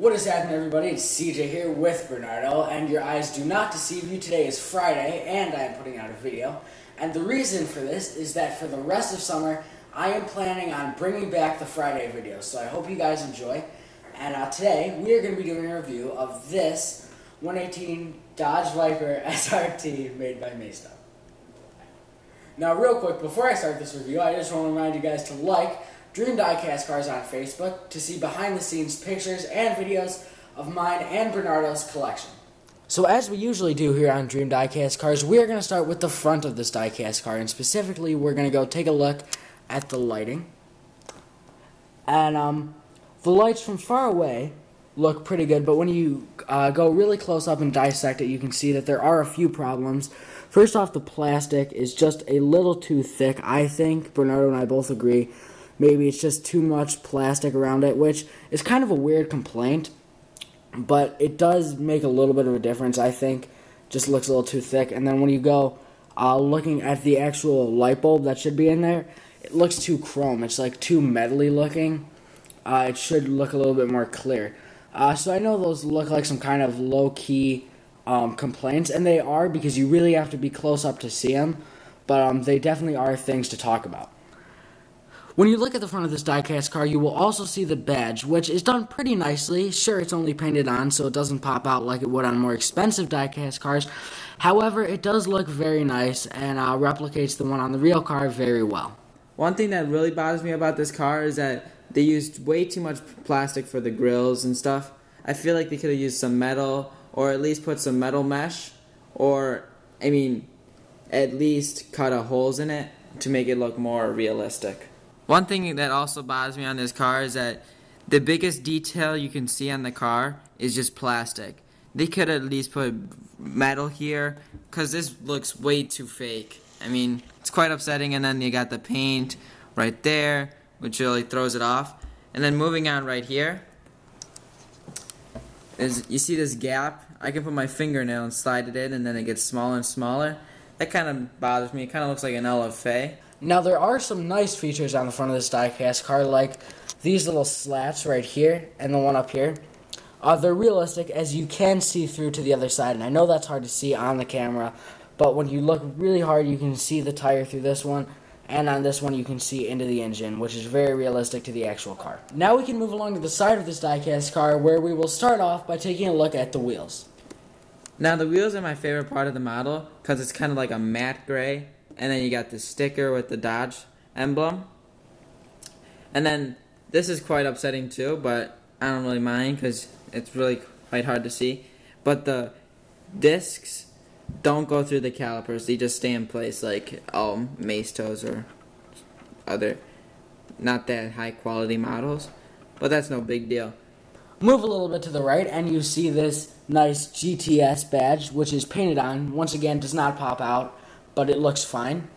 What is happening, everybody? It's CJ here with Bernardo, and your eyes do not deceive you. Today is Friday, and I am putting out a video. And the reason for this is that for the rest of summer, I am planning on bringing back the Friday videos, so I hope you guys enjoy. And today, we are going to be doing a review of this 118 Dodge Viper SRT made by Maisto. Now, real quick, before I start this review, I just want to remind you guys to like Dream Diecast Cars on Facebook to see behind-the-scenes pictures and videos of mine and Bernardo's collection. So as we usually do here on Dream Diecast Cars, we are going to start with the front of this diecast car, and specifically we're going to go take a look at the lighting. And the lights from far away look pretty good, but when you go really close up and dissect it, you can see that there are a few problems. First off, the plastic is just a little too thick, I think. Bernardo and I both agree. Maybe it's just too much plastic around it, which is kind of a weird complaint, but it does make a little bit of a difference, I think. Just looks a little too thick. And then when you go looking at the actual light bulb that should be in there, it looks too chrome. It's like too metally looking. It should look a little bit more clear. So I know those look like some kind of low-key complaints, and they are because you really have to be close up to see them, but they definitely are things to talk about. When you look at the front of this diecast car, you will also see the badge, which is done pretty nicely. Sure, it's only painted on, so it doesn't pop out like it would on more expensive diecast cars. However, it does look very nice and replicates the one on the real car very well. One thing that really bothers me about this car is that they used way too much plastic for the grills and stuff. I feel like they could have used some metal, or at least put some metal mesh, or, at least cut holes in it to make it look more realistic. One thing that also bothers me on this car is that the biggest detail you can see on the car is just plastic. They could at least put metal here, because this looks way too fake. It's quite upsetting, and then you got the paint right there, which really throws it off. And then moving on right here, is you see this gap? I can put my fingernail and slide it in, and then it gets smaller and smaller. That kind of bothers me. It kind of looks like an LFA. Now, there are some nice features on the front of this diecast car, like these little slats right here and the one up here. They're realistic, as you can see through to the other side, and I know that's hard to see on the camera, but when you look really hard, you can see the tire through this one, and on this one you can see into the engine, which is very realistic to the actual car. Now we can move along to the side of this diecast car, where we will start off by taking a look at the wheels. Now, the wheels are my favorite part of the model, because it's kind of like a matte gray. And then you got the sticker with the Dodge emblem. And then this is quite upsetting too, but I don't really mind because it's really quite hard to see. But the discs don't go through the calipers. They just stay in place like all Maistos or other not that high quality models. But that's no big deal. Move a little bit to the right and you see this nice GTS badge, which is painted on. Once again, does not pop out, but it looks fine.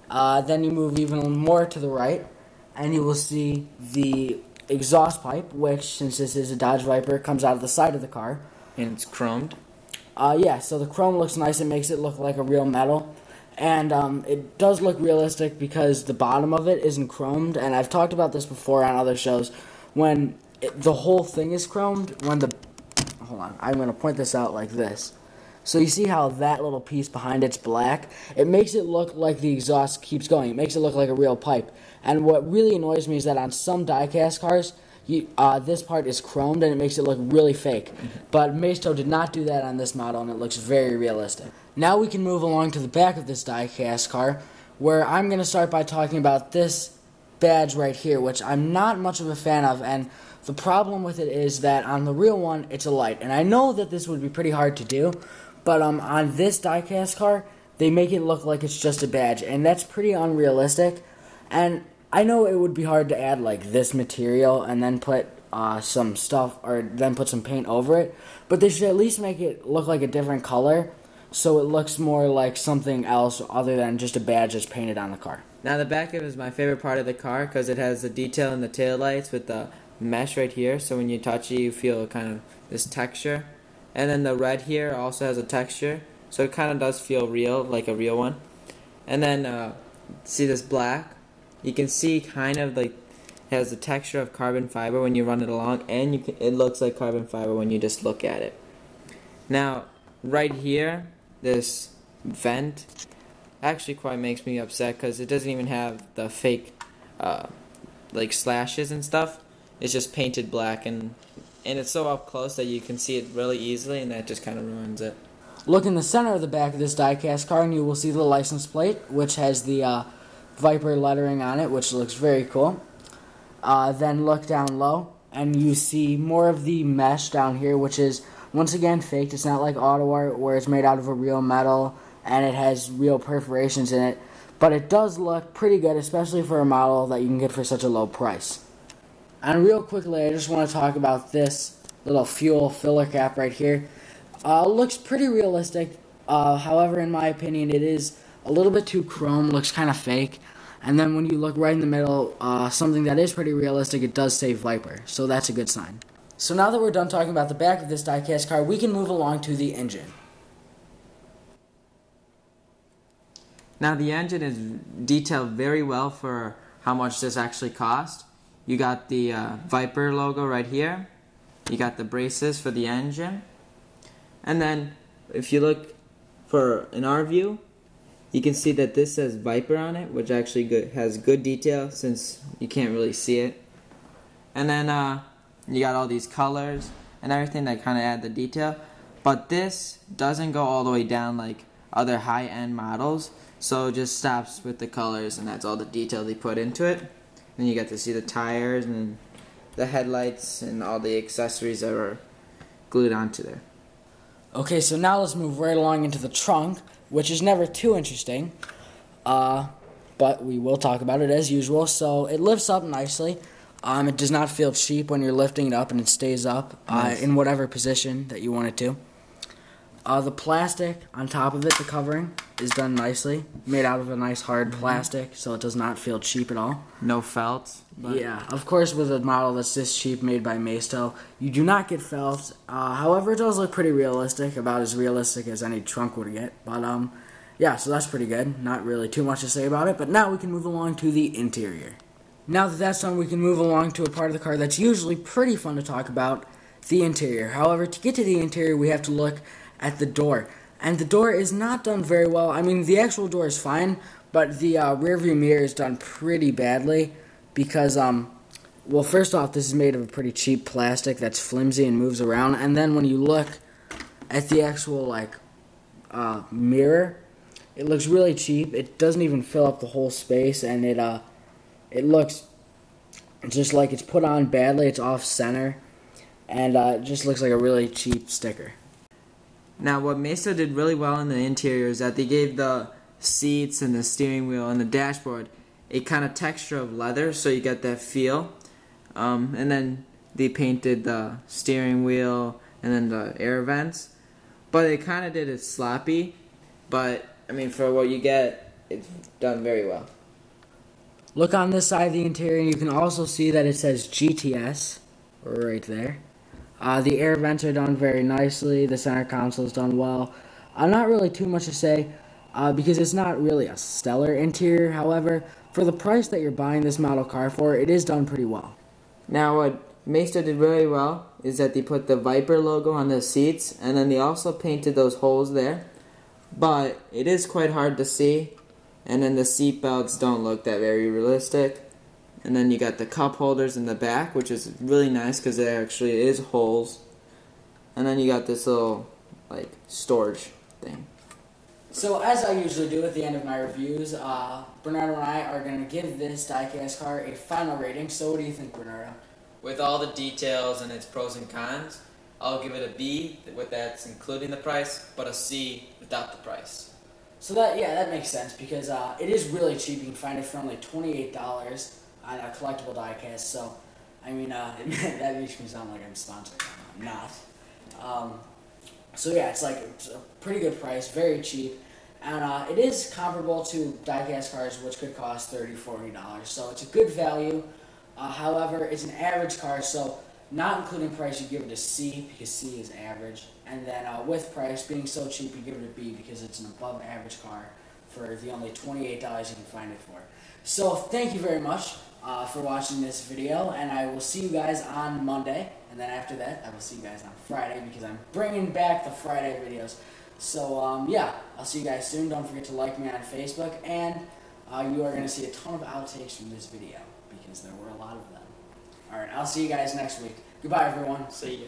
Then you move even more to the right, and you will see the exhaust pipe, which, since this is a Dodge Viper, comes out of the side of the car. And it's chromed? Yeah, so the chrome looks nice. It makes it look like a real metal. And it does look realistic because the bottom of it isn't chromed, and I've talked about this before on other shows. When the whole thing is chromed, hold on, I'm going to point this out like this. So you see how that little piece behind it's black? It makes it look like the exhaust keeps going. It makes it look like a real pipe. And what really annoys me is that on some diecast cars, this part is chromed and it makes it look really fake. But Maisto did not do that on this model, and it looks very realistic. Now we can move along to the back of this diecast car, where I'm going to start by talking about this badge right here, which I'm not much of a fan of. And the problem with it is that on the real one, it's a light. And I know that this would be pretty hard to do, but on this diecast car, they make it look like it's just a badge, and that's pretty unrealistic. And I know it would be hard to add like this material and then put some stuff, or then put some paint over it, but they should at least make it look like a different color, so it looks more like something else other than just a badge that's painted on the car. Now, the back of it is my favorite part of the car because it has the detail in the taillights with the mesh right here, so when you touch it, you feel kind of this texture. And then the red here also has a texture, so it kind of does feel real, like a real one. And then, see this black? You can see kind of like It has the texture of carbon fiber when you run it along, and it looks like carbon fiber when you just look at it. Now, right here, this vent actually quite makes me upset because it doesn't even have the fake like slashes and stuff. It's just painted black, and it's so up close that you can see it really easily, and that just kind of ruins it. Look in the center of the back of this die-cast car and you will see the license plate, which has the Viper lettering on it, which looks very cool. Then look down low and you see more of the mesh down here, which is once again faked. It's not like auto art where it's made out of a real metal and it has real perforations in it, but it does look pretty good, especially for a model that you can get for such a low price. And real quickly, I just want to talk about this little fuel filler cap right here. Looks pretty realistic. However, in my opinion, it is a little bit too chrome. Looks kind of fake. And then when you look right in the middle, something that is pretty realistic, it does say Viper. So that's a good sign. So now that we're done talking about the back of this die-cast car, we can move along to the engine. Now the engine is detailed very well for how much this actually cost. You got the Viper logo right here. You got the braces for the engine. And then if you look in our view, you can see that this says Viper on it, which actually has good detail since you can't really see it. And then you got all these colors and everything that kind of add the detail. But this doesn't go all the way down like other high-end models, so it just stops with the colors, and that's all the detail they put into it. Then you get to see the tires and the headlights and all the accessories that are glued onto there. Okay, so now let's move right along into the trunk, which is never too interesting, but we will talk about it as usual. So it lifts up nicely. It does not feel cheap when you're lifting it up, and it stays up Nice. in whatever position that you want it to. The plastic on top of it, the covering, is done nicely. Made out of a nice hard plastic, so it does not feel cheap at all. No felt. But Yeah, of course, with a model that's this cheap, made by Maisto, you do not get felt. However, it does look pretty realistic, about as realistic as any trunk would get. But, yeah, so that's pretty good. Not really too much to say about it, but now we can move along to the interior. Now that that's done, we can move along to a part of the car that's usually pretty fun to talk about, the interior. However, to get to the interior, we have to look at the door. And the door is not done very well. I mean, the actual door is fine, but the rear view mirror is done pretty badly. Because, well, first off, this is made of a pretty cheap plastic that's flimsy and moves around. And then when you look at the actual, like, mirror, it looks really cheap. It doesn't even fill up the whole space, and it looks just like it's put on badly. It's off-center, and it just looks like a really cheap sticker. Now what Maisto did really well in the interior is that they gave the seats and the steering wheel and the dashboard a kind of texture of leather, so you get that feel. And then they painted the steering wheel and then the air vents. But they kind of did it sloppy. But, I mean, for what you get, it's done very well. Look on this side of the interior, and you can also see that it says GTS right there. The air vents are done very nicely. The center console is done well. Not really too much to say because it's not really a stellar interior. However, for the price that you're buying this model car for, it is done pretty well. Now what Maisto did very well is that they put the Viper logo on the seats, and then they also painted those holes there. But it is quite hard to see, and then the seat belts don't look that very realistic. And then you got the cup holders in the back, which is really nice because there actually is holes. And then you got this little, like, storage thing. So as I usually do at the end of my reviews, Bernardo and I are going to give this diecast car a final rating. So what do you think, Bernardo? With all the details and its pros and cons, I'll give it a B, with that's including the price, but a C without the price. So that makes sense because it is really cheap. You can find it for only $28 on a collectible diecast. So, I mean, that makes me sound like I'm sponsored. I'm not. So yeah, it's a pretty good price, very cheap. And it is comparable to diecast cars, which could cost $30, $40. So it's a good value. However, it's an average car, so not including price, you give it a C because C is average. And then with price being so cheap, you give it a B because it's an above average car for the only $28 you can find it for. So thank you very much for watching this video, and I will see you guys on Monday, and then after that I will see you guys on Friday because I'm bringing back the Friday videos. So yeah, I'll see you guys soon. Don't forget to like me on Facebook, and you are going to see a ton of outtakes from this video because there were a lot of them. Alright, I'll see you guys next week. Goodbye, everyone. See ya.